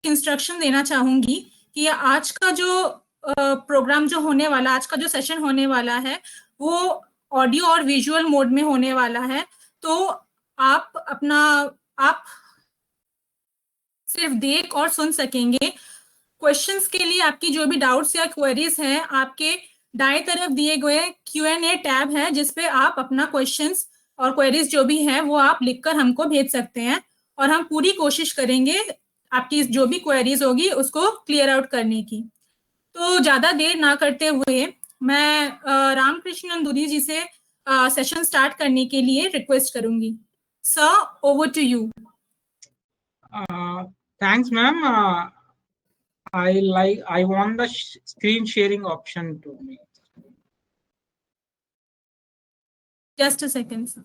Instruction देना चाहूंगी कि आज का जो प्रोग्राम जो होने वाला, आज का जो सेशन होने वाला है वो ऑडियो और विजुअल मोड में होने वाला है। तो आप सिर्फ देख और सुन सकेंगे। क्वेश्चंस के लिए आपकी जो भी डाउट्स या क्वेरीज हैं, आपके दाएं तरफ दिए गए Q&A टैब है, जिसपे आप अपना क्वेश्चंस और क्वेरीज जो भी हैं वो आप लिखकर हमको भेज सकते हैं, और हम पूरी कोशिश करेंगे आपकी जो भी क्वेरीज होगी उसको क्लियर आउट करने की। तो ज्यादा देर ना करते हुए मैं रामकृष्ण अंदुरी जी से सेशन स्टार्ट करने के लिए रिक्वेस्ट करूंगी। Sir, over to you. Thanks, ma'am. I want the screen sharing option to me. Just a second, sir.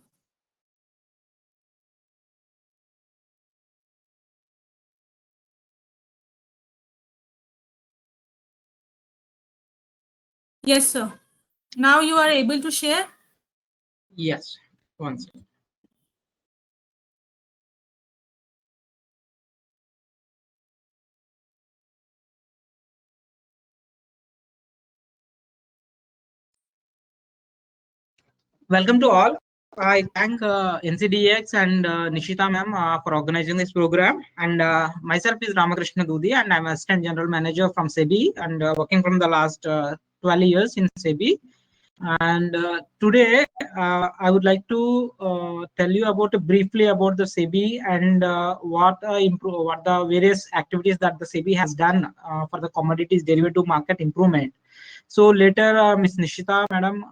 Yes, sir. Now you are able to share? Yes, one second. Welcome to all. I thank NCDX and Nishita ma'am for organizing this program. And myself is Ramakrishna Dudi, and I'm Assistant General Manager from SEBI and working from the last 12 years in SEBI. And today I would like to tell you about briefly about the SEBI and what the various activities that the SEBI has done for the commodities derivative market improvement. So later, Ms. Nishita, madam,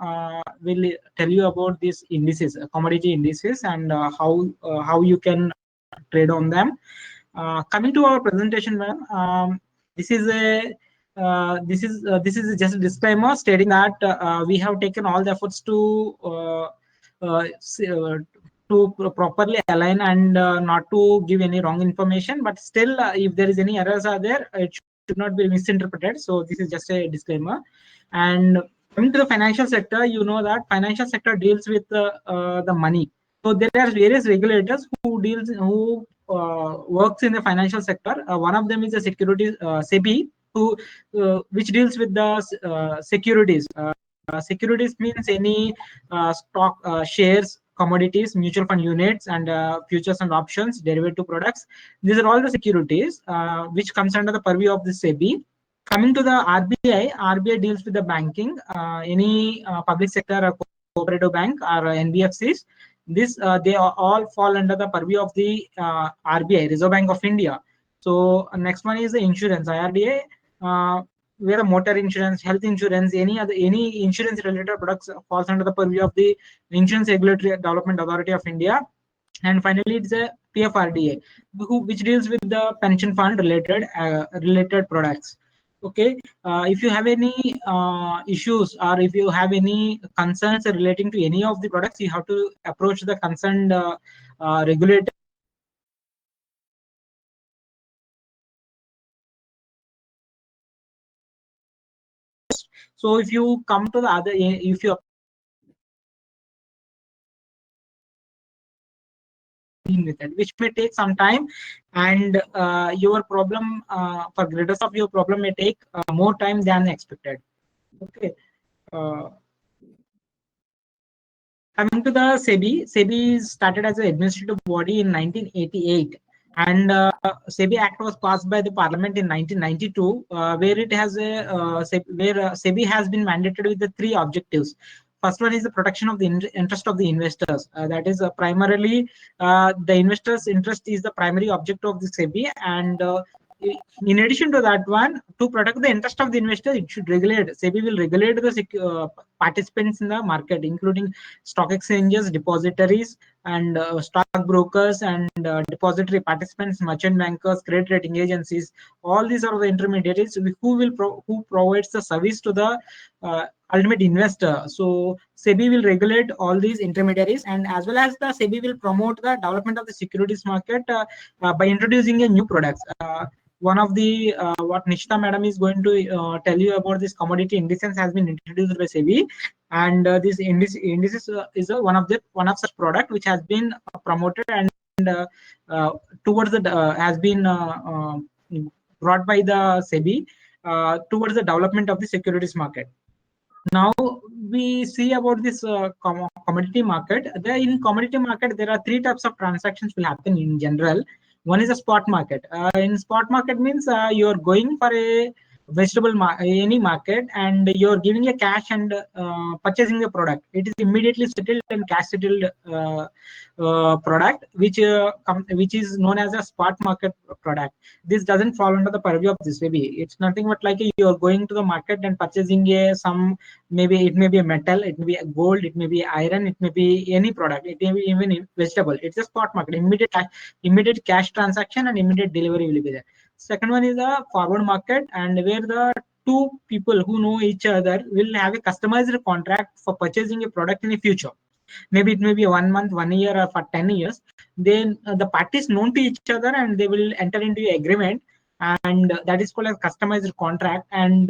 will tell you about these indices, commodity indices, and how you can trade on them. Coming to our presentation, ma'am, this is a this is just a disclaimer stating that we have taken all the efforts to properly align and not to give any wrong information. But still, if there is any errors are there, it should not be misinterpreted. So this is just a disclaimer. And coming to the financial sector, you know that financial sector deals with the money. So there are various regulators who works in the financial sector. One of them is the securities SEBI, which deals with the securities. Securities means any stock, shares, commodities, mutual fund units, and futures and options, derivative products. These are all the securities which comes under the purview of the SEBI. Coming to the RBI, RBI deals with the banking, any public sector or cooperative bank or NBFCs. This they all fall under the purview of the RBI, Reserve Bank of India. So next one is the insurance, IRDA, where the motor insurance, health insurance, any insurance related products falls under the purview of the Insurance Regulatory Development Authority of India. And finally, it's a PFRDA, which deals with the pension fund related products. Okay, if you have any issues or if you have any concerns relating to any of the products, you have to approach the concerned regulator. So if you come to the other, if you with it, which may take some time, and your problem for greatest of your problem may take more time than expected. Okay. Coming to the SEBI, SEBI started as an administrative body in 1988, and SEBI Act was passed by the Parliament in 1992, where it has SEBI has been mandated with the three objectives. First one is the protection of the interest of the investors. That is primarily the investors' interest is the primary objective of the SEBI, and in addition to that one, to protect the interest of the investor, it should regulate. SEBI will regulate the participants in the market, including stock exchanges, depositories, and stock brokers, and depository participants, merchant bankers, credit rating agencies. All these are the intermediaries who provides the service to the ultimate investor. So SEBI will regulate all these intermediaries, and as well as the SEBI will promote the development of the securities market by introducing a new products. One of the what Nishita madam is going to tell you about this commodity indices has been introduced by SEBI, and this indices is one of such product which has been promoted and towards the has been brought by the SEBI towards the development of the securities market. Now we see about this commodity market. In commodity market, there are three types of transactions will happen in general. One is a spot market. In spot market means you're going for a any market, and you're giving a cash and purchasing a product. It is immediately settled and cash settled product, which is known as a spot market product. This doesn't fall under the purview of this. Maybe it's nothing but like you're going to the market and purchasing some, maybe it may be a metal, it may be a gold, it may be iron, it may be any product, it may be even a vegetable. It's a spot market, immediate cash transaction and immediate delivery will be there. Second one is a forward market, and where the two people who know each other will have a customized contract for purchasing a product in the future. Maybe it may be 1 month, 1 year, or for 10 years. Then the parties known to each other, and they will enter into an agreement, and that is called a customized contract. And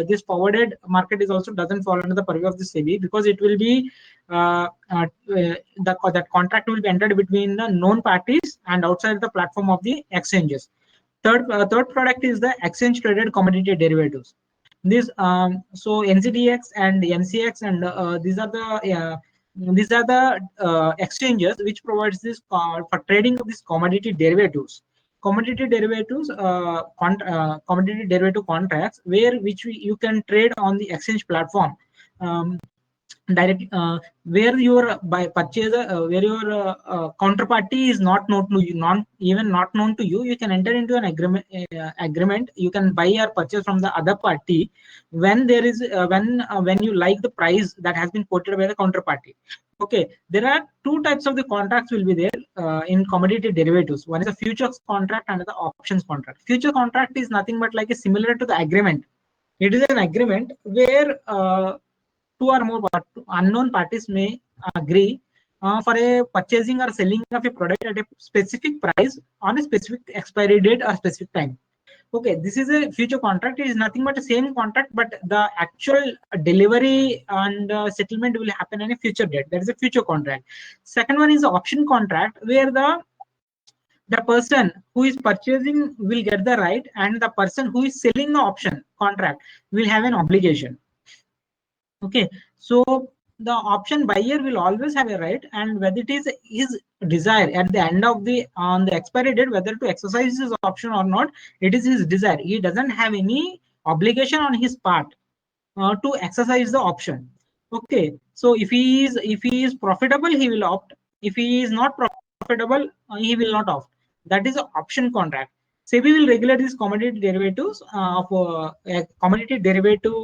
this forwarded market is also doesn't fall under the purview of the SEBI, because it will be that contract will be entered between the known parties and outside the platform of the exchanges. Third product is the exchange traded commodity derivatives. This so NCDX and NCX, and these are the exchanges which provides this for trading of these commodity derivatives. Commodity derivatives, commodity derivative contracts, you can trade on the exchange platform. Direct where your by purchaser where your counterparty is not known to you, not known to you, you can enter into an agreement. You can buy or purchase from the other party when there is when you like the price that has been quoted by the counterparty. Okay, there are two types of the contracts will be there in commodity derivatives. One is a futures contract and the options contract. Future contract is nothing but like a similar to the agreement. It is an agreement where two or more unknown parties may agree for a purchasing or selling of a product at a specific price on a specific expiry date or specific time. Okay, this is a future contract. It is nothing but the same contract, but the actual delivery and settlement will happen in a future date. That is a future contract. Second one is the option contract, where the person who is purchasing will get the right, and the person who is selling the option contract will have an obligation. Okay, so the option buyer will always have a right, and whether it is his desire at the end of the on the expiry date whether to exercise his option or not, it is his desire. He doesn't have any obligation on his part to exercise the option. Okay, so if he is profitable, he will opt. If he is not profitable, he will not opt. That is an option contract. SEBI will regulate these commodity derivatives of commodity derivative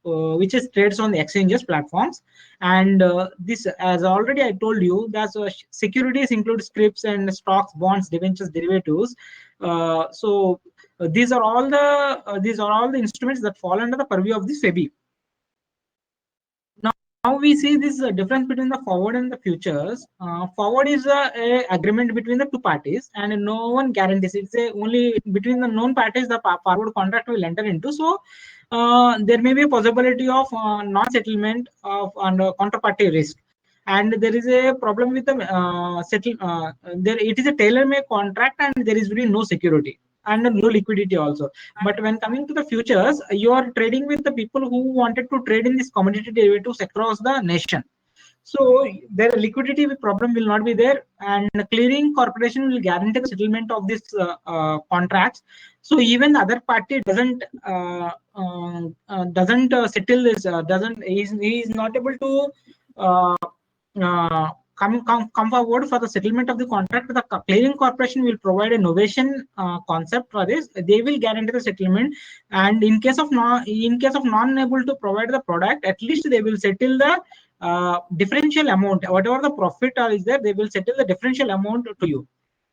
which is trades on the exchanges platforms. And this, as already I told you, that securities include scripts and stocks, bonds, debentures, derivatives. These are all the instruments that fall under the purview of the SEBI. Now we see this difference between the forward and the futures. Forward is a agreement between the two parties, and no one guarantees. It's only between the known parties the forward contract will enter into. So there may be a possibility of non-settlement of under counterparty risk, and there is a problem with the there. It is a tailor-made contract, and there is really no security and no liquidity also. But when coming to the futures, you are trading with the people who wanted to trade in these commodity derivatives across the nation. So their liquidity problem will not be there, and the clearing corporation will guarantee the settlement of these contracts. So even the other party doesn't settle this, he is not able to come forward for the settlement of the contract. The clearing corporation will provide a novation concept for this. They will guarantee the settlement, and in case of non able to provide the product, at least they will settle the differential amount. Whatever the profit is there, they will settle the differential amount to you.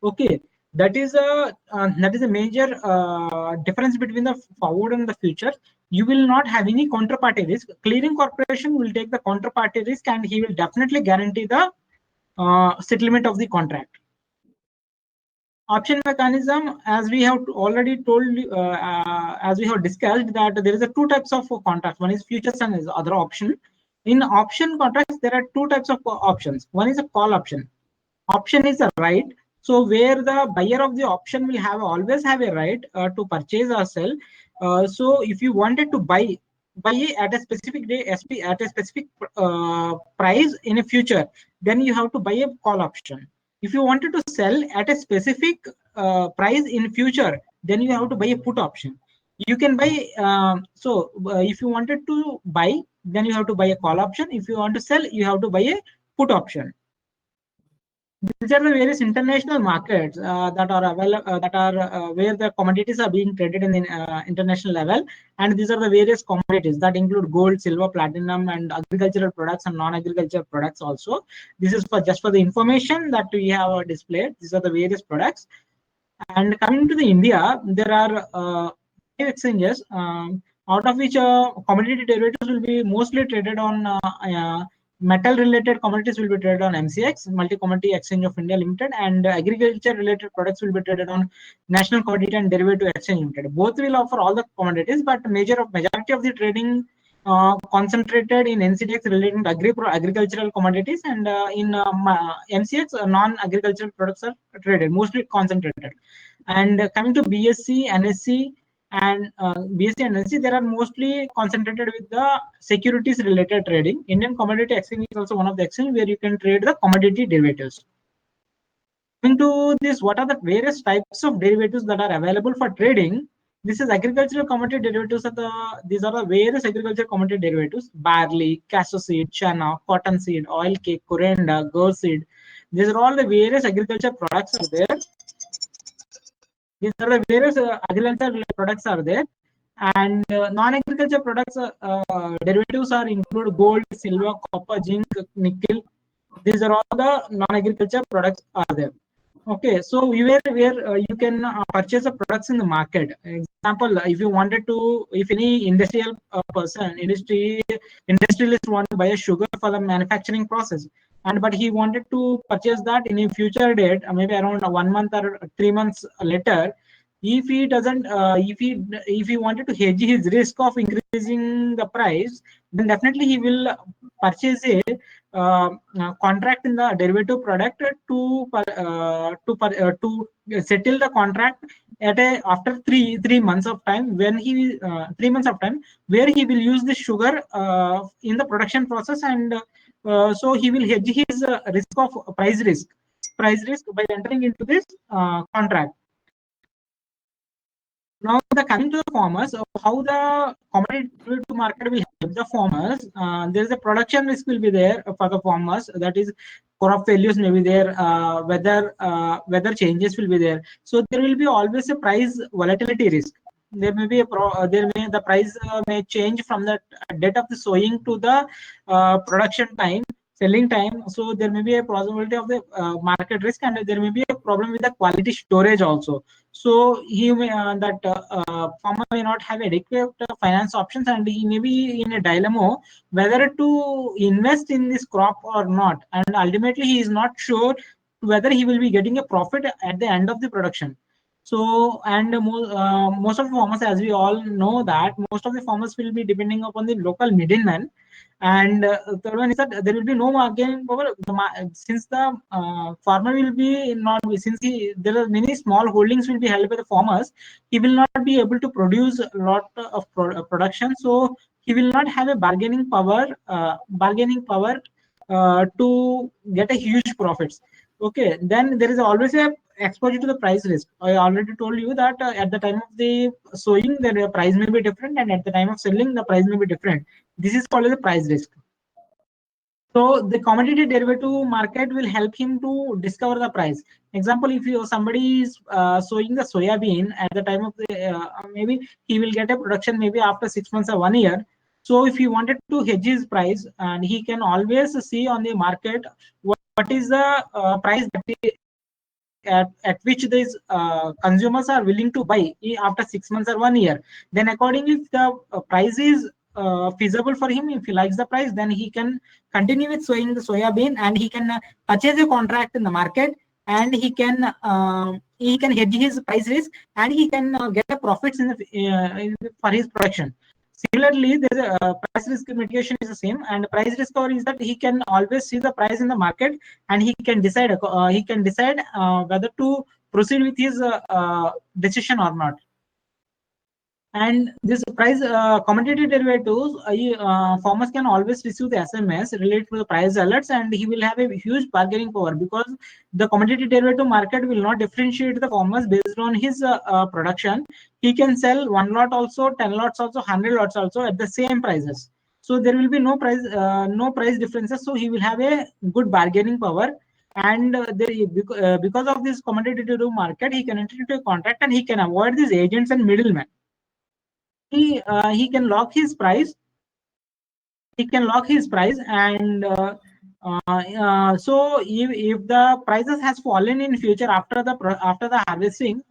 Okay, that is a major difference between the forward and the future. You will not have any counterparty risk. Clearing corporation will take the counterparty risk, and he will definitely guarantee the settlement of the contract. Option mechanism, as we have already told, as we have discussed, that there is a two types of contracts. One is futures and is other option. In option contracts, there are two types of options. One is a call option. Option is a right. So where the buyer of the option will always have a right to purchase or sell. So if you wanted to buy at a specific day at a specific price in a future, then you have to buy a call option. If you wanted to sell at a specific price in future, then you have to buy a put option. You can buy if you wanted to buy, then you have to buy a call option. If you want to sell, you have to buy a put option. These are the various international markets that are available, that are where the commodities are being traded in the international level. And these are the various commodities that include gold, silver, platinum, and agricultural products and non-agricultural products also. This is for just for the information that we have displayed. These are the various products. And coming to the India, there are five exchanges, out of which commodity derivatives will be mostly traded on metal-related commodities will be traded on MCX, Multi-Commodity Exchange of India Limited, and agriculture-related products will be traded on National Commodity and Derivative Exchange Limited. Both will offer all the commodities, but majority of the trading concentrated in NCDX relating to agricultural commodities, and in MCX non-agricultural products are traded, mostly concentrated. And coming to BSC, NSC, and BSC and NSC, they are mostly concentrated with the securities related trading. Indian Commodity Exchange is also one of the exchange where you can trade the commodity derivatives. Coming to this, what are the various types of derivatives that are available for trading? This is agricultural commodity derivatives. These are the various agricultural commodity derivatives: barley, cashew seed, chana, cotton seed, oil cake, coriander, girl seed. These are all the various agriculture products are there. These are the various agricultural products are there. And non-agriculture products derivatives are include gold, silver, copper, zinc, nickel. These are all the non-agriculture products are there. Okay, so where you can purchase the products in the market. Example, if you wanted to, if any industrial industrialist want to buy a sugar for the manufacturing process, and but he wanted to purchase that in a future date, maybe around 1 month or 3 months later. If he doesn't, if he wanted to hedge his risk of increasing the price, then definitely he will purchase a contract in the derivative product to settle the contract at after three months of time, when he 3 months of time, where he will use the sugar in the production process. And so he will hedge his price risk by entering into this contract. Now, coming to the farmers, how the commodity market will help the farmers. There is a production risk will be there for the farmers. That is, crop failures may be there, weather changes will be there. So there will be always a price volatility risk. There may be the price may change from the date of the sowing to the production time, selling time. So there may be a possibility of the market risk, and there may be a problem with the quality storage also. So he may farmer may not have adequate finance options, and he may be in a dilemma whether to invest in this crop or not. And ultimately, he is not sure whether he will be getting a profit at the end of the production. So, and most of the farmers, as we all know, that most of the farmers will be depending upon the local middlemen. And third one is that there will be no bargaining power, since the farmer will be not, since there are many small holdings will be held by the farmers. He will not be able to produce a lot of production, so he will not have a bargaining power to get a huge profits. Okay, then there is always a exposure to the price risk. I already told you that at the time of the sowing, the price may be different, and at the time of selling, the price may be different. This is called the price risk. So the commodity derivative market will help him to discover the price. Example, if somebody is sowing the soya bean at the time of the maybe he will get a production maybe after 6 months or 1 year. So if he wanted to hedge his price, and he can always see on the market what is the price at which these consumers are willing to buy after 6 months or 1 year. Then accordingly, if the price is feasible for him, if he likes the price, then he can continue with sowing the soya bean, and he can purchase a contract in the market, and he can hedge his price risk, and he can get the profits for his production. Similarly, there's a price risk mitigation is the same, and price discovery is that he can always see the price in the market, and he can decide whether to proceed with his decision or not. And this price commodity derivatives, farmers can always receive the SMS related to the price alerts, and he will have a huge bargaining power, because the commodity derivative market will not differentiate the farmers based on his production. He can sell one lot also, 10 lots also, 100 lots also at the same prices. So there will be no price differences. So he will have a good bargaining power. And because of this commodity derivative market, he can enter into a contract, and he can avoid these agents and middlemen. He can lock his price. He can lock his price, and so if the prices has fallen in future after the harvesting,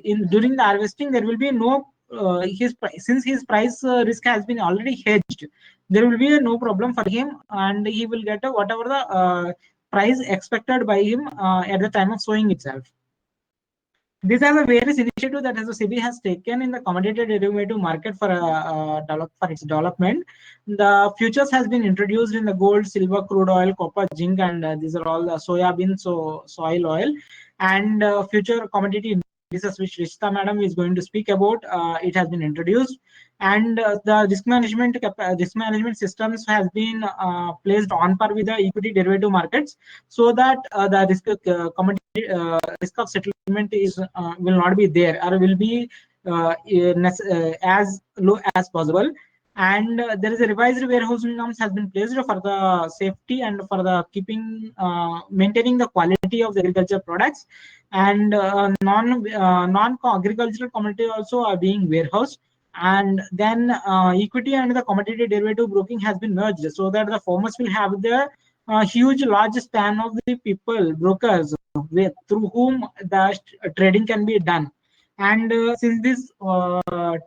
in during the harvesting there will be no since his price risk has been already hedged, there will be no problem for him, and he will get whatever the price expected by him at the time of sowing itself. These are the various initiatives that the SEBI has taken in the commodity derivative market for its development. The futures has been introduced in the gold, silver, crude oil, copper, zinc, and these are all soya bean, soil oil, and future commodity indices, which Rishta Madam is going to speak about. It has been introduced, and the risk management systems has been placed on par with the equity derivative markets, so that the commodity risk of settlement is will not be there, or will be as low as possible. And there is a revised warehousing norms has been placed for the safety and for the maintaining the quality of the agriculture products, and non agricultural commodity also are being warehoused. And then equity and the commodity derivative broking has been merged, so that the farmers will have the huge large span of the people brokers through whom the trading can be done. And since these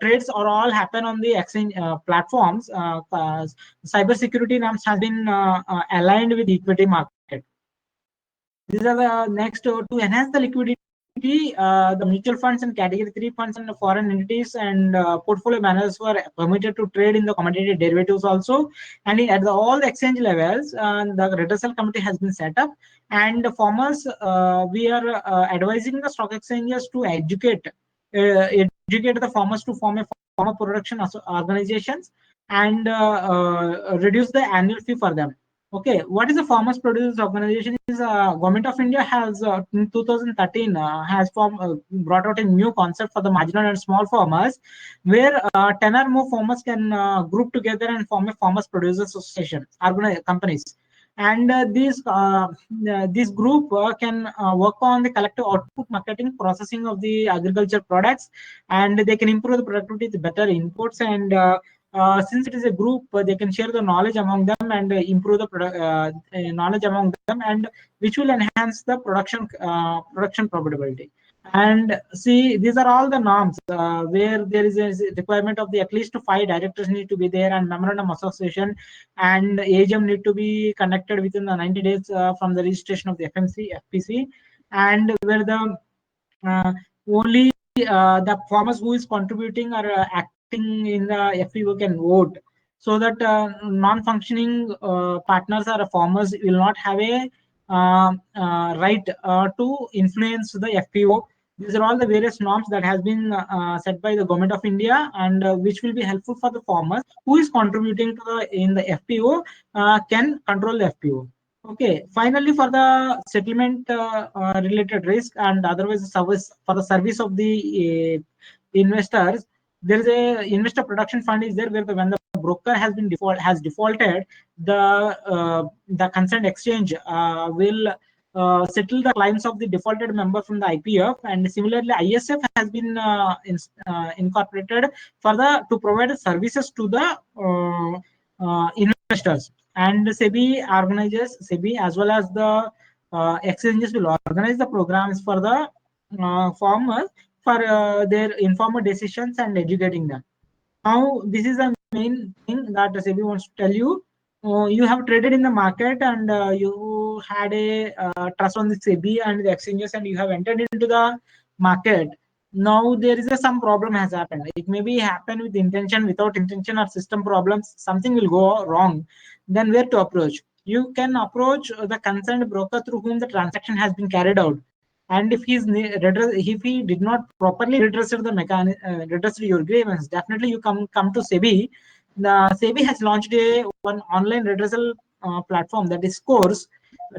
trades are all happen on the exchange platforms, cyber security norms has been aligned with equity market. These are the next to enhance the liquidity. The mutual funds and category 3 funds and the foreign entities and portfolio managers were permitted to trade in the commodity derivatives also. And all the exchange levels, the reversal committee has been set up. And the farmers, we are advising the stock exchanges to educate the farmers to form a farmer production organizations, and reduce the annual fee for them. Okay, what is the farmers producers organization? Is Government of India has in 2013 has brought out a new concept for the marginal and small farmers, where 10 or more farmers can group together and form a farmers producers association companies. And this group can work on the collective output marketing processing of the agriculture products, and they can improve the productivity with better inputs. And since it is a group, they can share the knowledge among them and improve the knowledge among them, and which will enhance the production profitability. And see, these are all the norms where there is a requirement of the at least 5 directors need to be there, and memorandum association and AGM need to be conducted within the 90 days from the registration of the FPC, and where the only the farmers who is contributing or acting in the FPO can vote, so that non-functioning partners or farmers will not have a right to influence the FPO. These are all the various norms that has been set by the Government of India, and which will be helpful for the farmers who is contributing to in the FPO can control the FPO. Okay. Finally, for the settlement related risk and otherwise service for the service of the investors, there is a investor production fund is there, where when the broker has defaulted, the concerned exchange will settle the claims of the defaulted member from the IPF. And similarly, ISF has been incorporated for the to provide services to the investors. And SEBI as well as the exchanges will organize the programs for the farmers for their informed decisions and educating them. Now, this is the main thing that SEBI wants to tell you. You have traded in the market, and you had a trust on the SEBI and the exchanges, and you have entered into the market. now there is some problem has happened. It may be happen with intention, without intention, or system problems. Something will go wrong. Then where to approach? You can approach the concerned broker through whom the transaction has been carried out. And if he did not properly redress the redress your grievance, definitely you come to SEBI. The SEBI has launched one online redressal platform, that is Scores,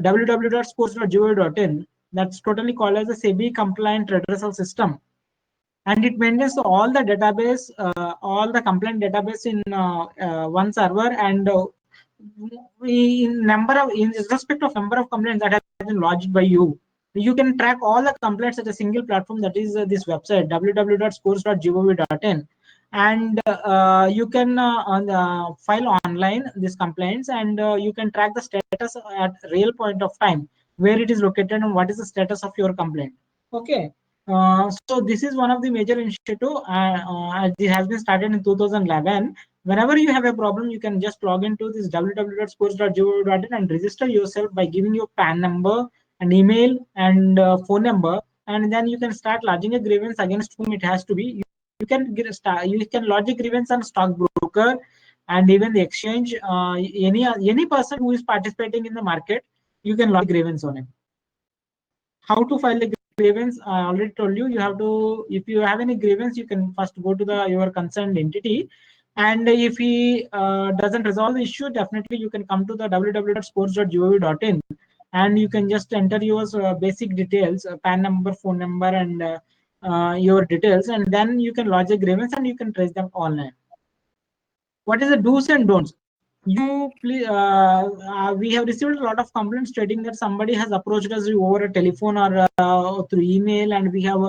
www.scores.gov.in. That's totally called as a SEBI compliant redressal system, and it maintains all the complaint database in one server, and in respect of number of complaints that have been lodged by you, you can track all the complaints at a single platform, that is this website, www.scores.gov.in. And you can file online these complaints, and you can track the status at real point of time, where it is located and what is the status of your complaint. Okay. So this is one of the major initiative. It has been started in 2011. Whenever you have a problem, you can just log into this www.scores.gov.in and register yourself by giving your PAN number, an email, and phone number, and then you can start lodging a grievance against whom it has to be. You can lodge a grievance on stockbroker and even the exchange. Any person who is participating in the market, you can lodge a grievance on him. How to file the grievance? I already told you. You have to, if you have any grievance, you can first go to your concerned entity, and if he doesn't resolve the issue, definitely you can come to the www.scores.gov.in, and you can just enter your basic details, PAN number, phone number, and your details, and then you can lodge a grievance and you can trace them online. What is the do's and don'ts? You please, we have received a lot of complaints stating that somebody has approached us over a telephone or through email, and we have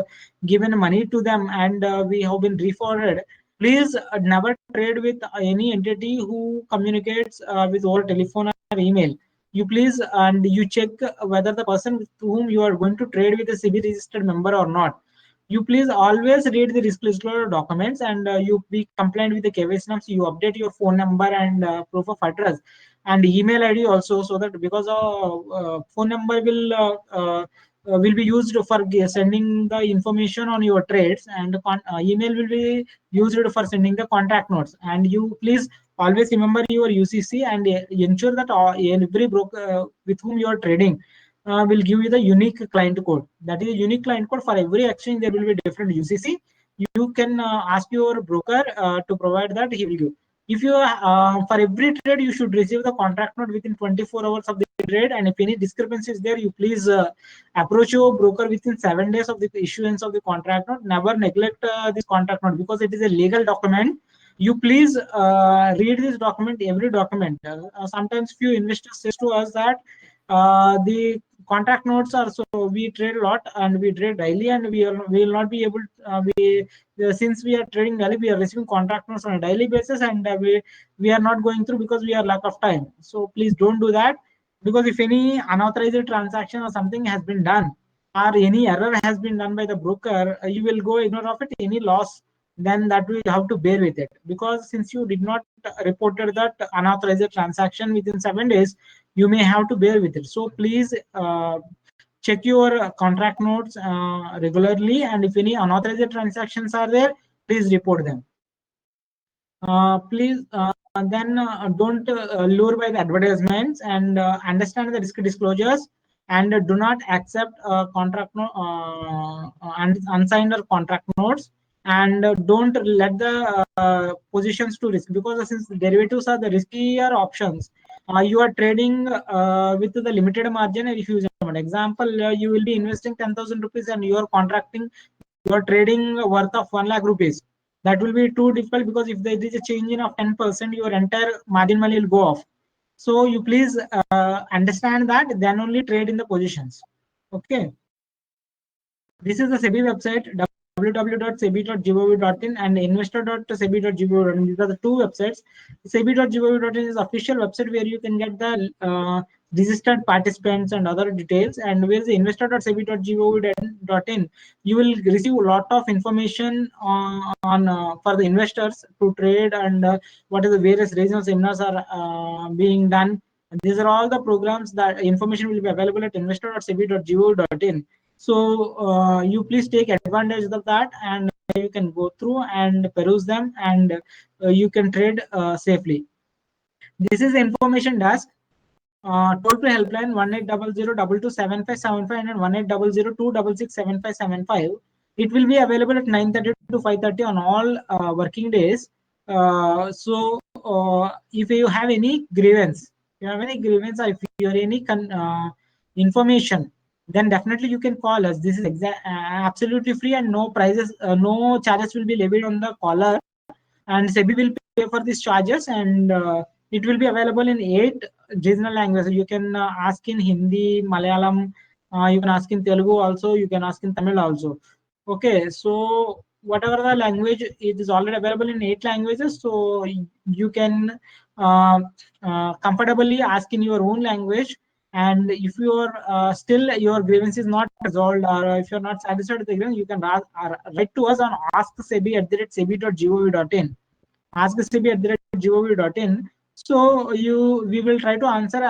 given money to them, and we have been refunded. Please never trade with any entity who communicates with over telephone or email. You please, and you check whether the person to whom you are going to trade with is a CB registered member or not. You please always read the risk disclosure documents, and you be compliant with the KYC norms. You update your phone number and proof of address and email ID also, so that because phone number will be used for sending the information on your trades, and email will be used for sending the contract notes. And you please always remember your UCC, and ensure that every broker with whom you are trading will give you the unique client code. That is a unique client code for every exchange. There will be different UCC. You can ask your broker to provide that. He will give. If you for every trade, you should receive the contract note within 24 hours of the trade. And if any discrepancy is there, you please approach your broker within 7 days of the issuance of the contract note. Never neglect this contract note, because it is a legal document. You please read this document, every document. Sometimes few investors says to us that the contract notes are, so we trade a lot and we trade daily, and we will not be able we since we are trading daily, we are receiving contract notes on a daily basis, and we are not going through because we are lack of time. So please don't do that, because if any unauthorized transaction or something has been done, or any error has been done by the broker, you will go ignore of it. Any loss, then that we have to bear with it, because since you did not reported that unauthorized transaction within 7 days, you may have to bear with it. So please check your contract notes regularly, and if any unauthorized transactions are there, please report them. Please then don't lure by the advertisements, and understand the risk disclosures, and do not accept unsigned or contract notes, and don't let the positions to risk, because since derivatives are the riskier options, you are trading with the limited margin. If you use an example, you will be investing 10,000 rupees and you are contracting, you are trading worth of 1 lakh rupees. That will be too difficult, because if there is a change in of 10%, your entire margin money will go off. So you please understand that, then only trade in the positions. Okay. This is the SEBI website, www.sebi.gov.in and investor.sebi.gov.in. These are the two websites. Sebi.gov.in is official website where you can get the registered participants and other details. And where the investor.sebi.gov.in, you will receive a lot of information on for the investors to trade, and what are the various regional seminars are being done. And these are all the programs that information will be available at investor.sebi.gov.in. So you please take advantage of that, and you can go through and peruse them, and you can trade safely. This is the information desk. Toll free helpline 1800 2275 and 1800 266 7575. It will be available at 9:30 to 5:30 on all working days. If you have any grievance, if you have any information, then definitely you can call us. This is absolutely free, and no prices, no charges will be levied on the caller, and SEBI will pay for these charges, and it will be available in 8 regional languages. You can ask in Hindi, Malayalam, you can ask in Telugu also, you can ask in Tamil also. Okay, so whatever the language, it is already available in 8 languages, so you can uh, comfortably ask in your own language. And if you are still your grievance is not resolved, or if you are not satisfied with the grievance, you can write to us on asksebi@sebi.gov.in. askcb@gov.in. So we will try to answer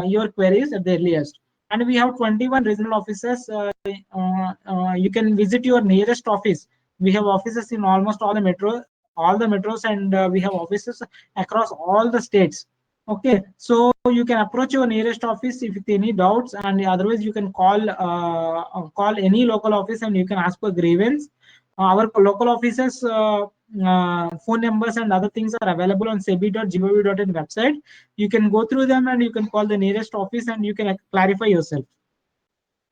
your queries at the earliest. And we have 21 regional offices. You can visit your nearest office. We have offices in almost all the metros, and we have offices across all the states. Okay, so you can approach your nearest office if with any doubts, and otherwise you can call any local office and you can ask for grievance. Our local offices phone numbers and other things are available on sebi.gov.in website. You can go through them and you can call the nearest office and you can clarify yourself.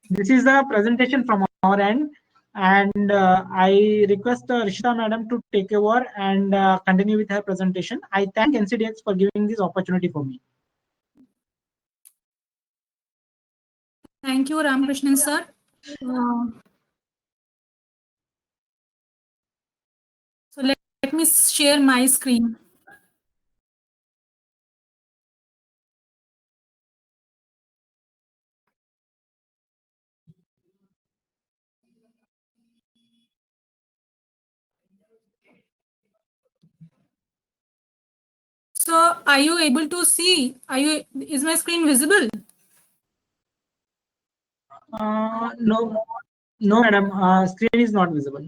This is the presentation from our end, and I request Rishita madam to take over and continue with her presentation. I thank NCDX for giving this opportunity for me. Thank you, Ramakrishnan sir. So let me share my screen. So are you able to see? Is my screen visible? No, no, madam. Screen is not visible.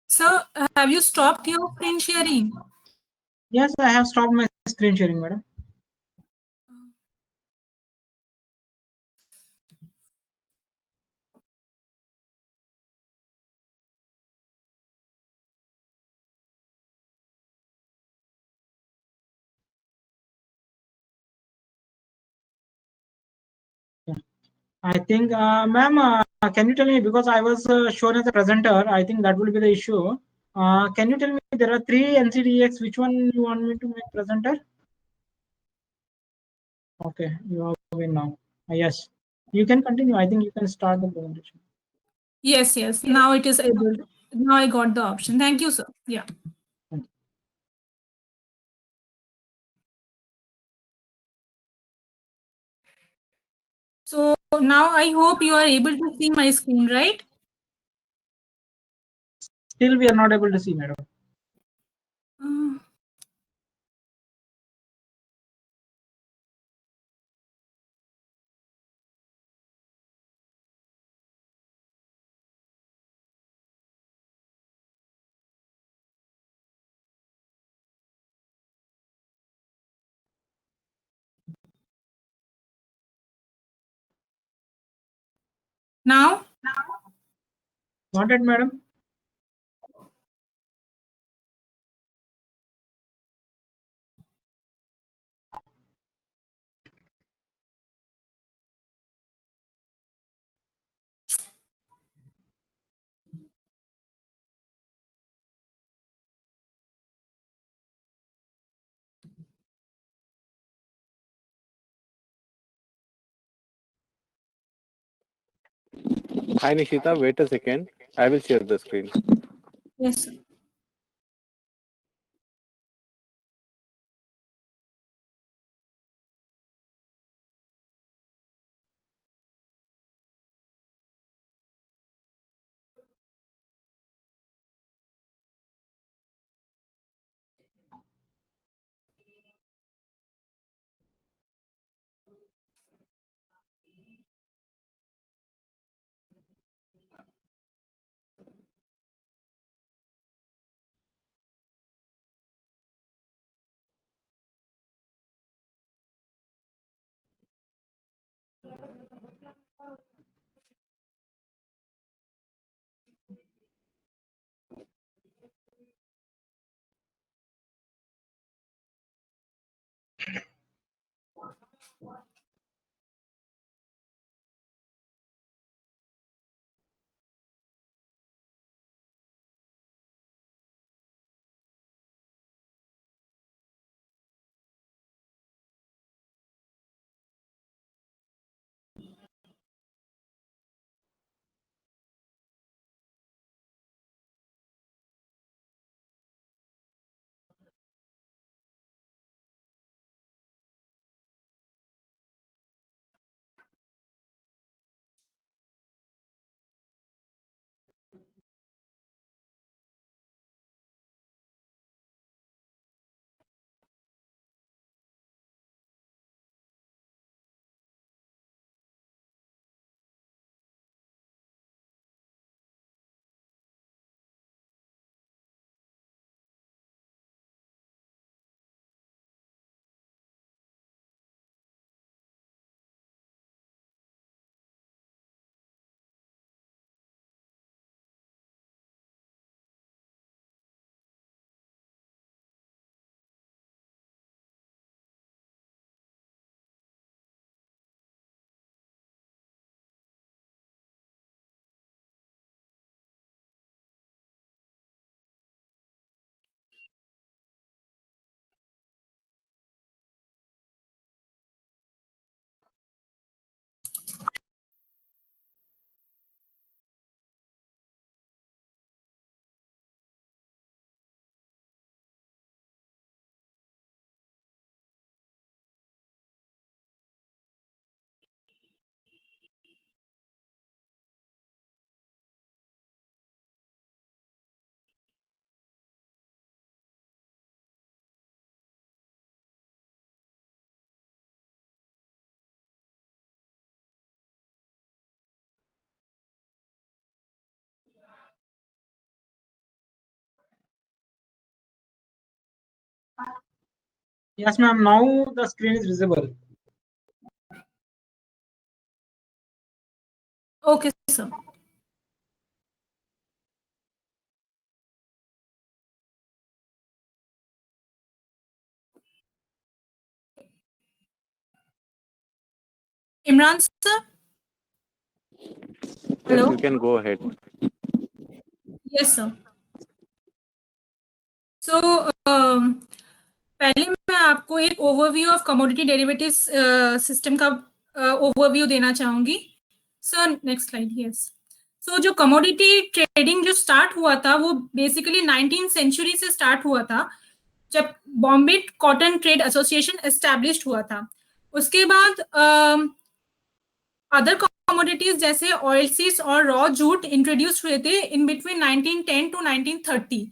So have you stopped your screen sharing? Yes, I have stopped my screen sharing, madam. I think, ma'am, can you tell me, because I was shown as a presenter, I think that will be the issue. Can you tell me, there are 3 NCDX, which one you want me to make presenter? Okay, you are in now. Yes, you can continue. I think you can start the presentation. Yes, yes. Now it is able. Now I got the option. Thank you, sir. Yeah. So now I hope you are able to see my screen, right? Still, we are not able to see, madam. Uh, now? Not yet, madam. Hi Nishita, wait a second. I will share the screen. Yes, sir. Yes, ma'am. Now the screen is visible. Okay, sir. Imran sir? Yes, Hello? you can go ahead. Yes, sir. So, पहले मैं आपको एक overview of commodity derivatives system का overview देना चाहूंगी. Sir next slide. Yes. सो जो commodity trading जो start हुआ था वो बेसिकली 19th सेंचुरी से स्टार्ट हुआ था जब Bombay cotton trade association established हुआ था. उसके बाद अदर कमोडिटीज जैसे ऑयल सीड्स और रॉ जूट इंट्रोड्यूस हुए थे इन बिटवीन 1910 टू 1930.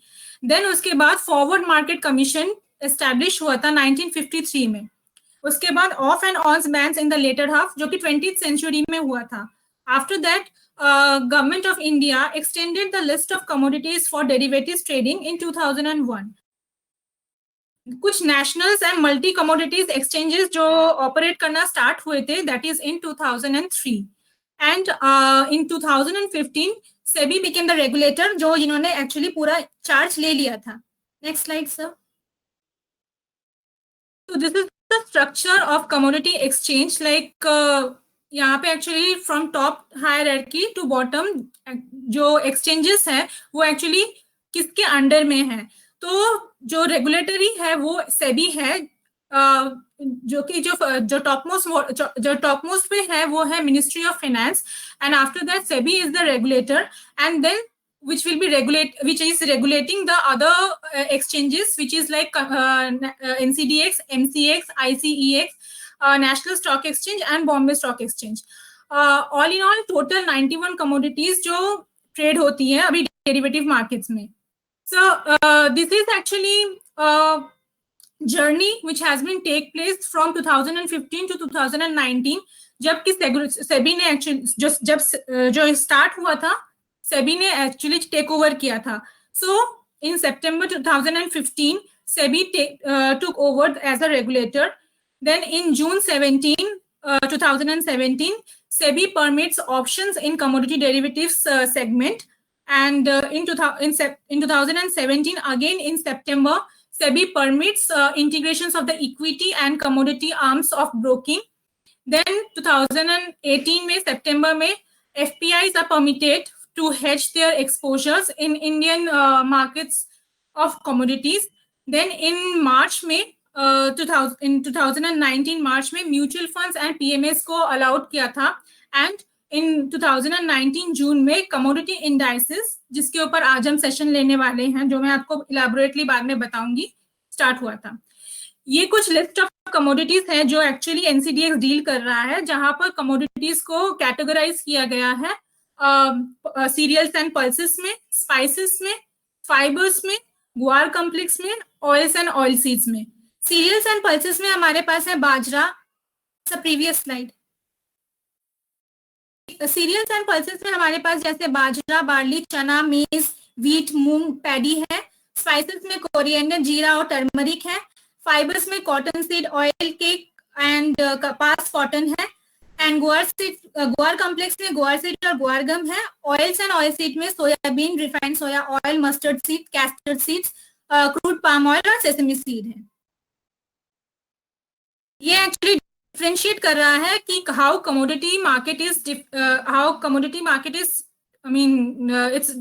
देन उसके बाद फॉरवर्ड मार्केट कमीशन एस्टैब्लिश हुआ था 1953 में. उसके बाद off and on bans in the latter half जो कि 20th सेंचुरी में हुआ था. After that government of India extended the list of commodities for derivatives trading in 2001. कुछ nationals and multi commodities exchanges जो ऑपरेट करना स्टार्ट हुए थे that is in 2003 and in 2015 SEBI became the regulator जो इन्होंने एक्चुअली पूरा चार्ज ले लिया था. Next slide sir. So this is the structure of commodity exchange. Like यहाँ पे actually from top hierarchy to bottom जो एक्सचेंजेस है वो एक्चुअली किसके अंडर में है. तो जो रेगुलेटरी है वो सेबी है जो कि जो टॉप मोस्ट पे है वो है ministry of finance, and after that SEBI is the regulator, and then which is regulating the other exchanges, which is like NCDX, MCX, ICEX, National Stock Exchange and Bombay Stock Exchange. All in all total 91 commodities जो trade होती है अभी derivative markets में. So this is actually journey which has been take place from 2015 to 2019, जबकि सेबी ने actually जो start हुआ था सेबी ने एक्चुअली टेक ओवर किया था. सो इन सितंबर 2015 SEBI took over as a regulator. Then in June 2017 SEBI permits options in commodity derivatives segment, and in 2017 again in September SEBI permits integrations of the equity and commodity arms of broking. Then 2018 में September में FPIs are permitted to hedge their exposures in Indian markets of commodities. Then in March में 2019 मार्च में mutual funds and PMS को allowed किया था, and in 2019 जून में commodity indices, जिसके ऊपर आज हम सेशन लेने वाले हैं, जो मैं आपको इलैबोरेटली बाद में बताऊंगी, स्टार्ट हुआ था. ये कुछ लिस्ट ऑफ कमोडिटीज है जो एक्चुअली NCDX डील कर रहा है, जहां पर कमोडिटीज को कैटेगराइज किया गया है सीरियल्स एंड पल्सेस में, स्पाइसेस में, फाइबर्स में, गुआर कॉम्प्लेक्स में, ऑयल्स एंड ऑयल सीड्स में. सीरियल्स एंड पल्सेस में हमारे पास है bajra. Previous slide. Cereals and pulses में हमारे पास जैसे bajra, barley, chana, maize, wheat, moong, paddy है. स्पाइसेस में कोरिएंडर, जीरा और टर्मरिक है. फाइबर्स में cotton seed, oil cake and kapas cotton है. एंड गुआर कॉम्प्लेक्स में गुआर सीड और गुआर गम है. ऑयल्स एंड ऑयल सीड में सोयाबीन, रिफाइंड सोया oil, mustard seed, castor seeds, crude palm oil और सेसमी सीड है. ये एक्चुअली डिफरेंशिएट कर रहा है कि how commodity market is it's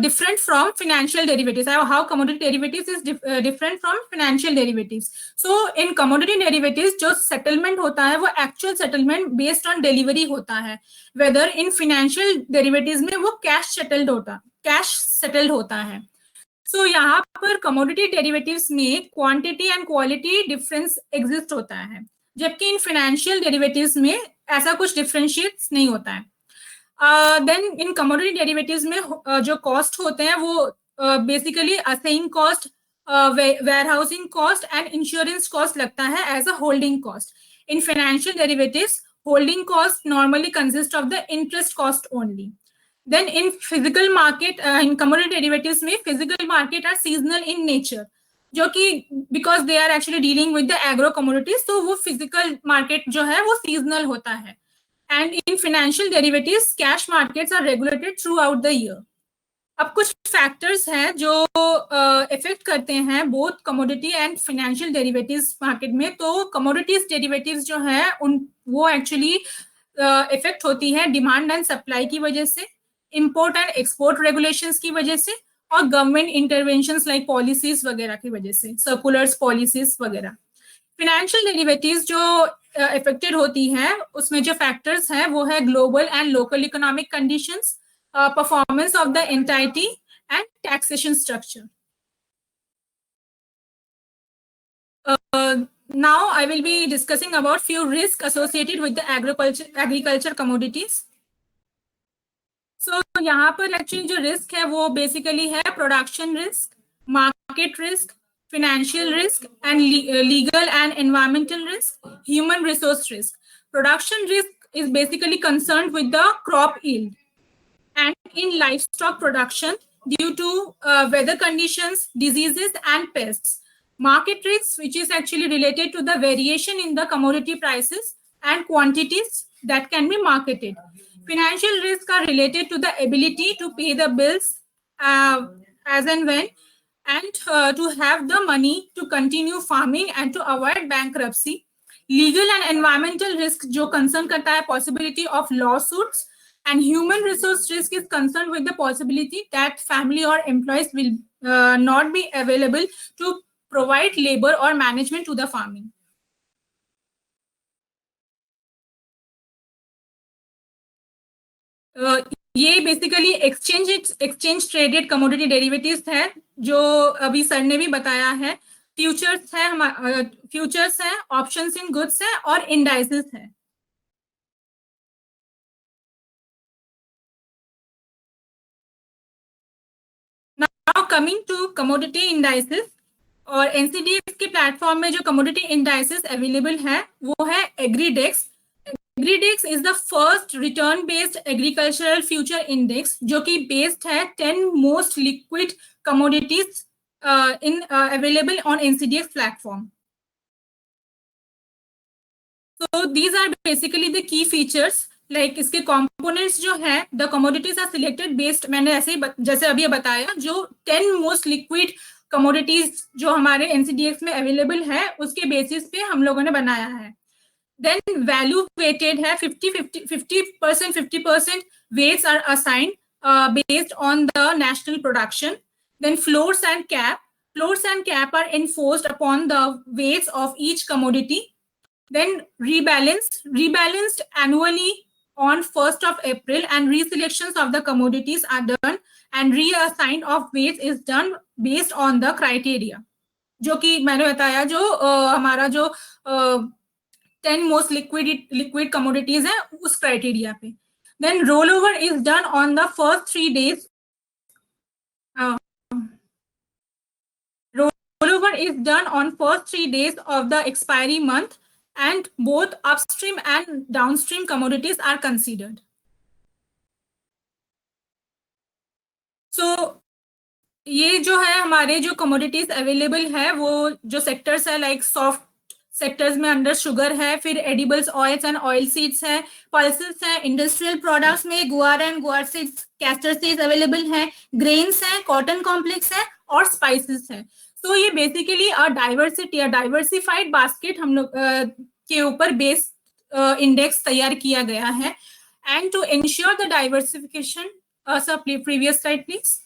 different from financial derivatives, how commodity derivatives is different from financial derivatives. So in commodity derivatives जो settlement होता है वो actual settlement based on delivery होता है, whether in financial derivatives में वो cash settled होता है. So यहाँ पर commodity derivatives में quantity and quality difference exist होता है, जबकि in financial derivatives में ऐसा कुछ differentiates नहीं होता है. Then in commodity derivatives में जो cost होते हैं वो basically assaying cost, warehousing cost and insurance cost लगता है as a holding cost. In financial derivatives, holding cost normally consists of the interest cost only. Then in physical market, in commodity derivatives में physical market are seasonal in nature, जो कि because they are actually dealing with the agro commodities, तो वो physical market जो है वो seasonal होता है. And in financial derivatives, cash markets are regulated throughout the year. अब कुछ factors हैं जो affect करते हैं both commodity and financial derivatives market में. तो commodities derivatives जो है वो actually affect होती है demand and supply की वजह से, import and export regulations की वजह से, और government interventions like policies वगैरह की वजह से, circulars, policies वगैरह. Financial derivatives जो affected होती है उसमें जो factors हैं वो है global and local economic conditions, performance of the entity and taxation structure. Now I will be discussing about few risks associated with the agriculture commodities. So यहाँ पर actually जो risk है वो basically है production risk, market risk, financial risk, and legal and environmental risk, human resource risk. Production risk is basically concerned with the crop yield, and in livestock production due to weather conditions, diseases, and pests. Market risk, which is actually related to the variation in the commodity prices and quantities that can be marketed. Financial risks are related to the ability to pay the bills as and when, and to have the money to continue farming and to avoid bankruptcy. Legal and environmental risk जो concern करता है possibility of lawsuits, and human resource risk is concerned with the possibility that family or employees will not be available to provide labor or management to the farming. ये basically exchange traded commodity derivatives है, जो अभी sir ने भी बताया है। Futures है, futures है, ऑप्शंस इन गुड्स है और इंडाइसेस है। Now coming to commodity indices, और एनसीडीएक्स के प्लेटफॉर्म में जो कमोडिटी इंडाइसेस अवेलेबल है वो है Agridex. Agridex is the first return based agricultural future index, जो कि बेस्ड है 10 most liquid commodities in available on NCDEX platform. So these are basically the key features, like इसके components जो है, the commodities are selected based, मैंने ऐसे ही जैसे अभी बताया, जो 10 most liquid commodities जो हमारे NCDX में available है उसके basis पे हम लोगों ने बनाया है। Then value weighted है, 50% weights are assigned based on the national production. Then floors and cap are enforced upon the weights of each commodity. Then rebalanced annually on 1st of April, and reselections of the commodities are done, and reassign of weights is done based on the criteria, जो कि मैंने बताया, जो हमारा जो 10 most liquid commodities है उस criteria पे। Then rollover is done on the first 3 days. Rollover is done on first 3 days of the expiry month, and both upstream and downstream commodities are considered. So ये जो है हमारे जो commodities available है, वो जो sectors है, like soft sectors में अंडर शुगर है, फिर edibles, oils and oil seeds है, pulses है, industrial products में गुआर and गुआर seeds, castor seeds available है, grains है, cotton complex है और spices है। तो ये बेसिकली डाइवर्सिफाइड बास्केट हम लोग के ऊपर बेस इंडेक्स तैयार किया गया है। And to ensure the diversification, sir previous slide please.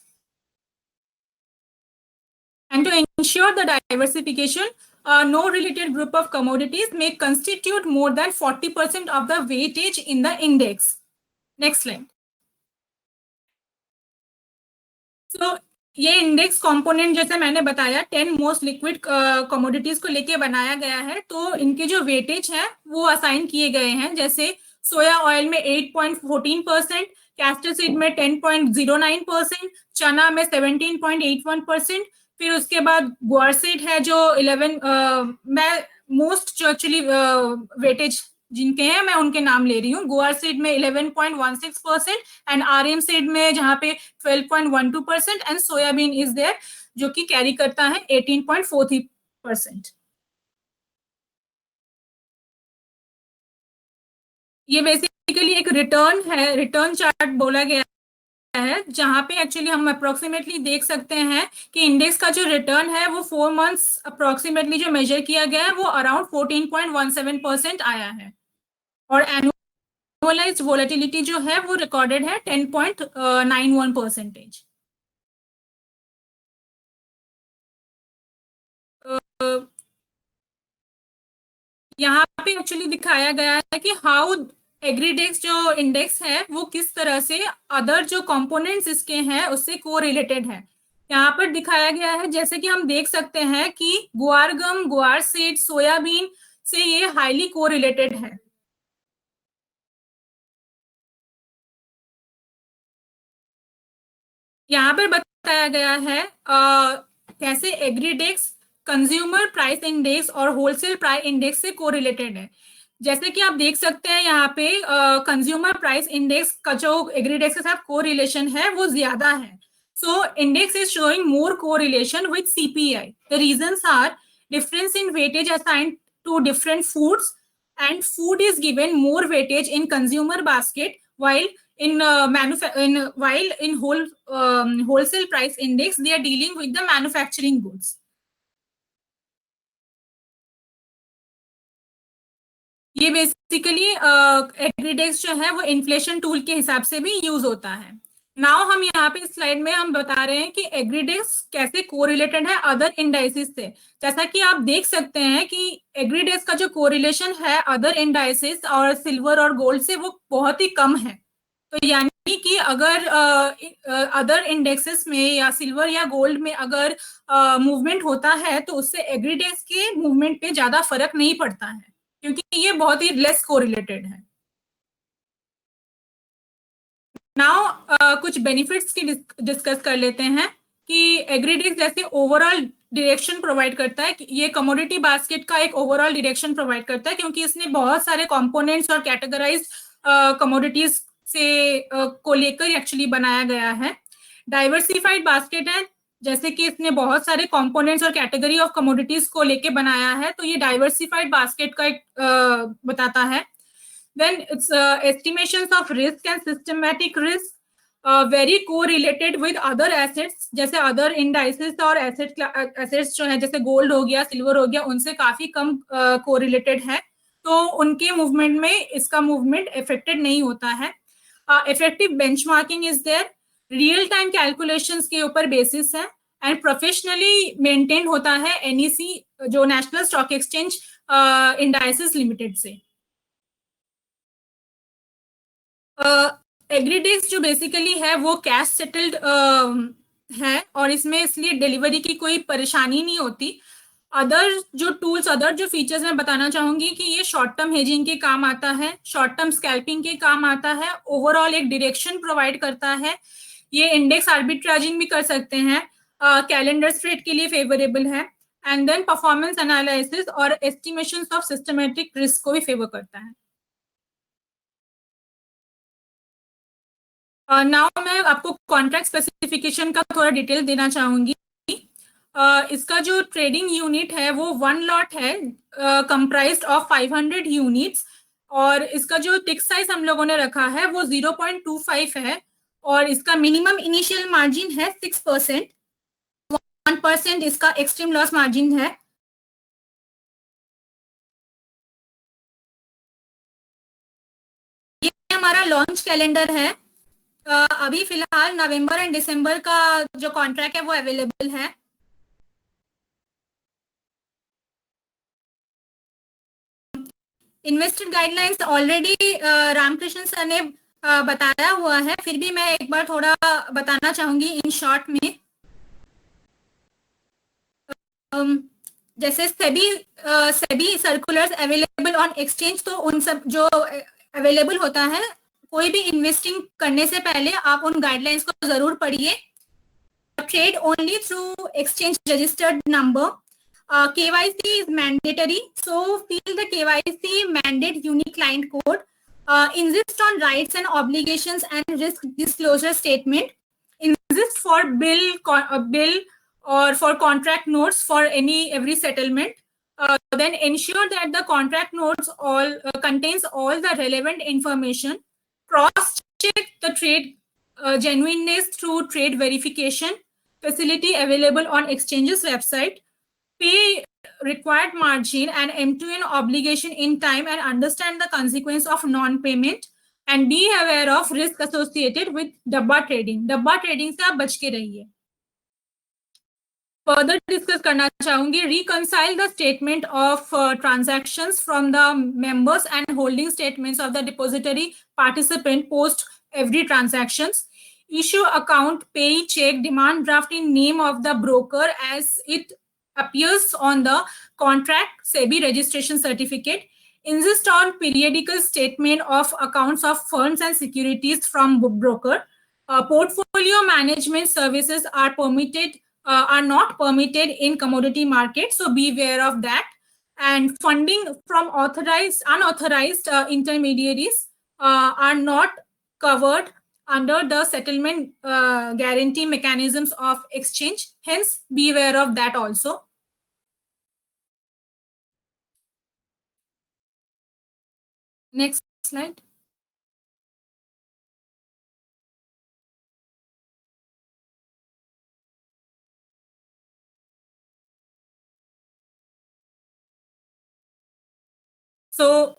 And to ensure the diversification, no related group of commodities may constitute more than 40% of the weightage in the index. Next slide. So ये index component जैसे मैंने बताया 10 most liquid commodities को लेके बनाया गया है, तो इनके जो वेटेज है वो असाइन किए गए हैं। जैसे सोया ऑयल में 8.14%, कैस्टर सीड में 10.09%, चना में 17.81%, फिर उसके बाद गुआर सीड है जो 11 मैं मोस्ट जो एक्चुअली वेटेज जिनके हैं मैं उनके नाम ले रही हूँ। गुआर सीड में 11.16% एंड आरएम सीड में जहाँ पे 12.12% एंड सोयाबीन इज देयर जो कि कैरी करता है 18.43%। ये बेसिकली एक रिटर्न चार्ट बोला गया है, जहां पे एक्चुअली हम अप्रोक्सीमेटली देख सकते हैं कि इंडेक्स का जो रिटर्न है वो 4 मंथ्स अप्रोक्सीमेटली जो मेजर किया गया है वो अराउंड 14.17% आया है, और एनुअलाइज्ड वोलेटिलिटी जो है वो रिकॉर्डेड है 10.91%। यहाँ पे एक्चुअली दिखाया गया है कि हाउ एग्रीडेक्स जो इंडेक्स है वो किस तरह से अदर जो कंपोनेंट्स इसके हैं उससे को रिलेटेड है। यहाँ पर दिखाया गया है, जैसे कि हम देख सकते हैं कि गुआर गम, गुआर सीड, सोयाबीन से ये हाईली को रिलेटेड है। यहाँ पर बताया गया है कैसे एग्रीडेक्स कंज्यूमर प्राइस इंडेक्स और होलसेल प्राइस इंडेक्स से को रिलेटेड है। जैसे कि आप देख सकते हैं यहाँ पे कंज्यूमर प्राइस इंडेक्स का जो एग्रीडेक्स के साथ को रिलेशन है वो ज्यादा है। So index is showing more correlation with CPI. The reasons are difference in weightage assigned to different foods, and food is given more weightage in consumer basket, while in wholesale price index they are dealing with the manufacturing goods. ये basically एग्रीडेक्स जो है वो inflation tool के हिसाब से भी use होता है। नाउ हम यहाँ पे इस स्लाइड में हम बता रहे हैं कि एग्रीडेस कैसे कोरिलेटेड है अदर इंडाइसिस से। जैसा कि आप देख सकते हैं कि एग्रीडेस का जो कोरिलेशन है अदर इंडाइसिस और सिल्वर और गोल्ड से वो बहुत ही कम है। तो यानी कि अगर अदर इंडेक्सेस में या सिल्वर या गोल्ड में अगर मूवमेंट होता है तो उससे एग्रीडेस के मूवमेंट पे ज्यादा फर्क नहीं पड़ता है, क्योंकि ये बहुत ही लेस कोरिलेटेड है। नाउ कुछ बेनिफिट्स की डिस्कस कर लेते हैं कि एग्रीडेस जैसे ओवरऑल डायरेक्शन प्रोवाइड करता है। ये कमोडिटी बास्केट का एक ओवरऑल डायरेक्शन प्रोवाइड करता है, क्योंकि इसने बहुत सारे कंपोनेंट्स और कैटेगराइज कमोडिटीज से को लेकर एक्चुअली बनाया गया है। डाइवर्सिफाइड बास्केट है, जैसे कि इसने बहुत सारे कंपोनेंट्स और कैटेगरी ऑफ कमोडिटीज को लेके बनाया है, तो ये डाइवर्सिफाइड बास्केट का एक बताता है। Then it's estimations of risk and systematic risk, very correlated with other assets, जैसे other indices और assets जो है जैसे गोल्ड हो गया, सिल्वर हो गया, उनसे काफी कम correlated है, तो उनके मूवमेंट में इसका मूवमेंट इफेक्टेड नहीं होता है। Effective benchmarking is there, real time calculations के ऊपर बेसिस है, एंड प्रोफेशनली मेंटेन होता है एनईसी जो national stock exchange indices limited से। एग्रीडेक्स जो बेसिकली है वो कैश सेटल्ड है, और इसमें इसलिए डिलीवरी की कोई परेशानी नहीं होती। अदर जो टूल्स, अदर जो फीचर्स मैं बताना चाहूंगी कि ये शॉर्ट टर्म हेजिंग के काम आता है, शॉर्ट टर्म स्कैल्पिंग के काम आता है, ओवरऑल एक डायरेक्शन प्रोवाइड करता है। ये इंडेक्स आर्बिट्राजिंग भी कर सकते हैं, कैलेंडर ट्रेड के लिए फेवरेबल है, एंड देन परफॉर्मेंस एनालिसिस और एस्टिमेशन ऑफ सिस्टमेटिक रिस्क को भी फेवर करता है। नाउ मैं आपको कॉन्ट्रैक्ट स्पेसिफिकेशन का थोड़ा डिटेल देना चाहूंगी। इसका जो ट्रेडिंग यूनिट है वो 1 लॉट है, कंप्राइज्ड ऑफ 500 यूनिट्स, और इसका जो टिक साइज हम लोगों ने रखा है वो 0.25 है, और इसका मिनिमम इनिशियल मार्जिन है 6%, 1% इसका एक्सट्रीम लॉस मार्जिन है। ये हमारा लॉन्च कैलेंडर है। अभी फिलहाल नवंबर एंड दिसंबर का जो कॉन्ट्रैक्ट है वो अवेलेबल है। Investor guidelines already Ramakrishna sir ने बताया हुआ है, फिर भी मैं एक बार थोड़ा बताना चाहूंगी इन शॉर्ट में। जैसे SEBI circulars available on exchange, तो उन सब जो अवेलेबल होता है, कोई भी इन्वेस्टिंग करने से पहले आप उन गाइडलाइंस को जरूर पढ़िए। Trade only through exchange registered number, KYC is mandatory, so fill the KYC mandate unique client code, insist on rights and obligations and risk disclosure statement, insist for bill or for contract notes for every settlement, then ensure that the contract notes all contains all the relevant information, cross check the trade genuineness through trade verification, facility available on exchanges website, pay required margin and M2N obligation in time, and understand the consequence of non-payment, and be aware of risk associated with डब्बा trading. डब्बा trading से आप बच के रहिए। Further discuss करना चाहूंगी, reconcile the statement of transactions from the members and holding statements of the depository participant post every transactions, issue account pay check demand draft in name of the broker as it appears on the contract SEBI registration certificate, insist on periodical statement of accounts of funds and securities from broker, portfolio management services are not permitted in commodity market, so be aware of that, and funding from unauthorized intermediaries are not covered under the settlement guarantee mechanisms of exchange, hence be aware of that also. Next slide. So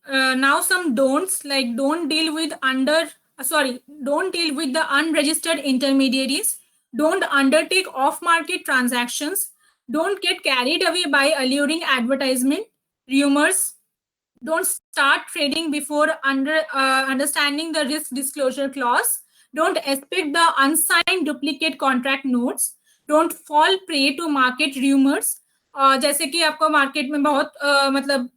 now some don'ts, like don't deal with under don't deal with the unregistered intermediaries, don't undertake off-market transactions, don't get carried away by alluring advertisement, rumors, don't start trading before understanding the risk disclosure clause, don't expect the unsigned duplicate contract notes, don't fall prey to market rumors. जैसे कि आपको market में बहुत मतलब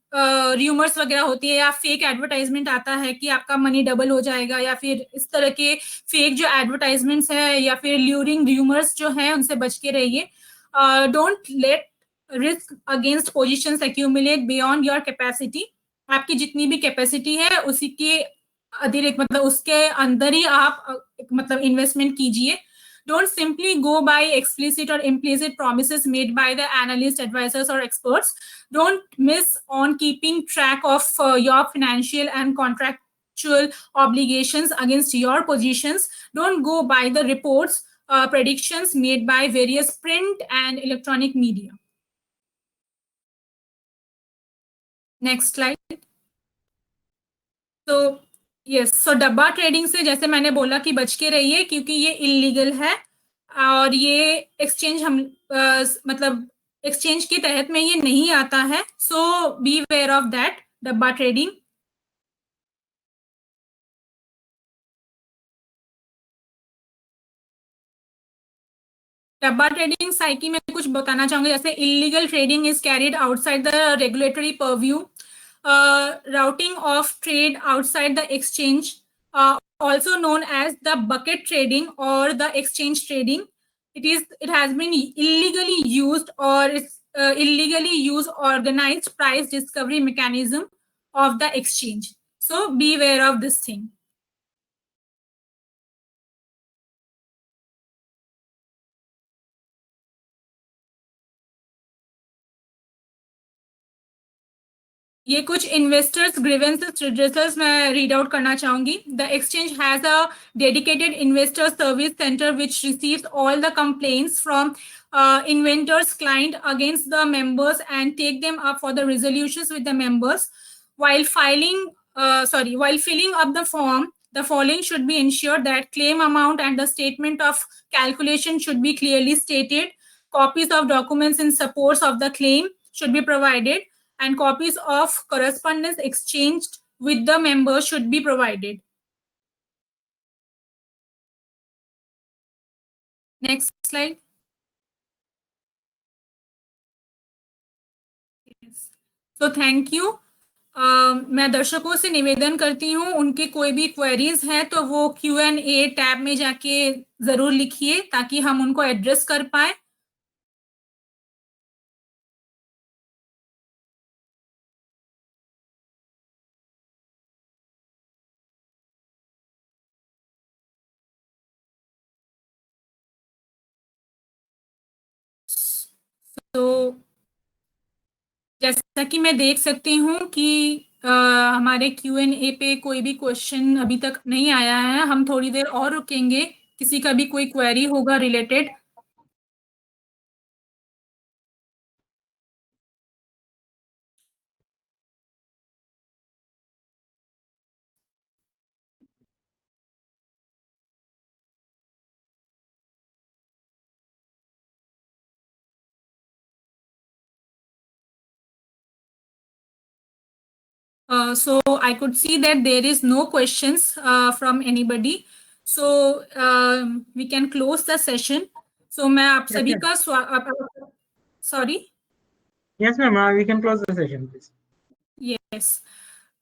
rumours वगैरह होती है या फेक एडवर्टाइजमेंट आता है कि आपका मनी डबल हो जाएगा, या फिर इस तरह के फेक जो एडवर्टाइजमेंट्स है या फिर ल्यूरिंग रूमर्स जो है उनसे बच के रहिए. Don't let risk against positions accumulate beyond your capacity. आपकी जितनी भी कैपेसिटी है उसी के अतिरिक्त मतलब उसके अंदर ही आप मतलब इन्वेस्टमेंट कीजिए. Don't simply go by explicit or implicit promises made by the analysts, advisors, or experts. Don't miss on keeping track of your financial and contractual obligations against your positions. Don't go by the reports, predictions made by various print and electronic media. Next slide. तो yes, सो डब्बा trading से जैसे मैंने बोला कि बच के रहिए क्योंकि ये इलीगल है और ये एक्सचेंज हम मतलब एक्सचेंज के तहत में ये नहीं आता है. सो बी अवेयर ऑफ दैट डब्बा ट्रेडिंग. डब्बा ट्रेडिंग साइकी में कुछ बताना चाहूंगी. जैसे illegal trading is carried outside the regulatory purview, routing of trade outside the exchange, also known as the bucket trading or the exchange trading. It has been illegally used or it's illegally used organized price discovery mechanism of the exchange. So beware of this thing. ये कुछ investors grievances रिड्रेसल्स मैं read out करना चाहूंगी. The exchange has a dedicated investor service centre which receives all the complaints from inventors client against the members and take them up for the resolutions with the members. While filling up the form, the following should be ensured: that claim amount and the statement of calculation should be clearly stated. Copies of documents in support of the claim should be provided, and copies of correspondence exchanged with the members should be provided. Next slide. So thank you. मैं दर्शकों से निवेदन करती हूँ उनके कोई भी queries हैं तो वो Q&A टैब में जाके जरूर लिखिए ताकि हम उनको एड्रेस कर पाए. तो जैसा कि मैं देख सकती हूँ कि हमारे Q&A पे कोई भी क्वेश्चन अभी तक नहीं आया है. हम थोड़ी देर और रुकेंगे, किसी का भी कोई क्वेरी होगा related. So I could see that there is no questions from anybody. So we can close the session. So मैं आप सभी का sorry. Yes, ma'am. We can close the session, please. Yes.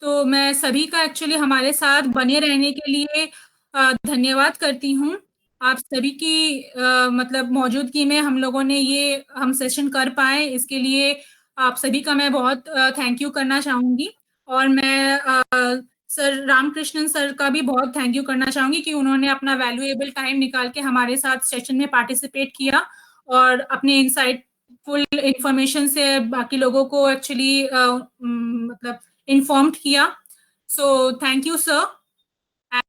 तो मैं सभी का एक्चुअली हमारे साथ बने रहने के लिए धन्यवाद करती हूँ. आप सभी की मतलब मौजूदगी में हम लोगों ने ये हम सेशन कर पाए, इसके लिए आप सभी का मैं बहुत थैंक यू करना चाहूंगी. और मैं सर रामकृष्णन सर का भी बहुत थैंक यू करना चाहूंगी कि उन्होंने अपना वैल्यूएबल टाइम निकाल के हमारे साथ सेशन में पार्टिसिपेट किया और अपने इनसाइटफुल इंफॉर्मेशन से बाकी लोगों को एक्चुअली मतलब इन्फॉर्म्ड किया. So thank you sir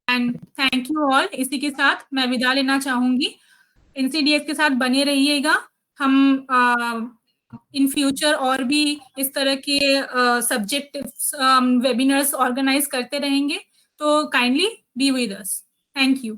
and thank you all. इसी के साथ मैं विदा लेना चाहूंगी. NCDS के साथ बने रहिएगा. हम इन फ्यूचर और भी इस तरह के सब्जेक्ट वेबिनार्स ऑर्गेनाइज करते रहेंगे. तो kindly be with us. Thank you.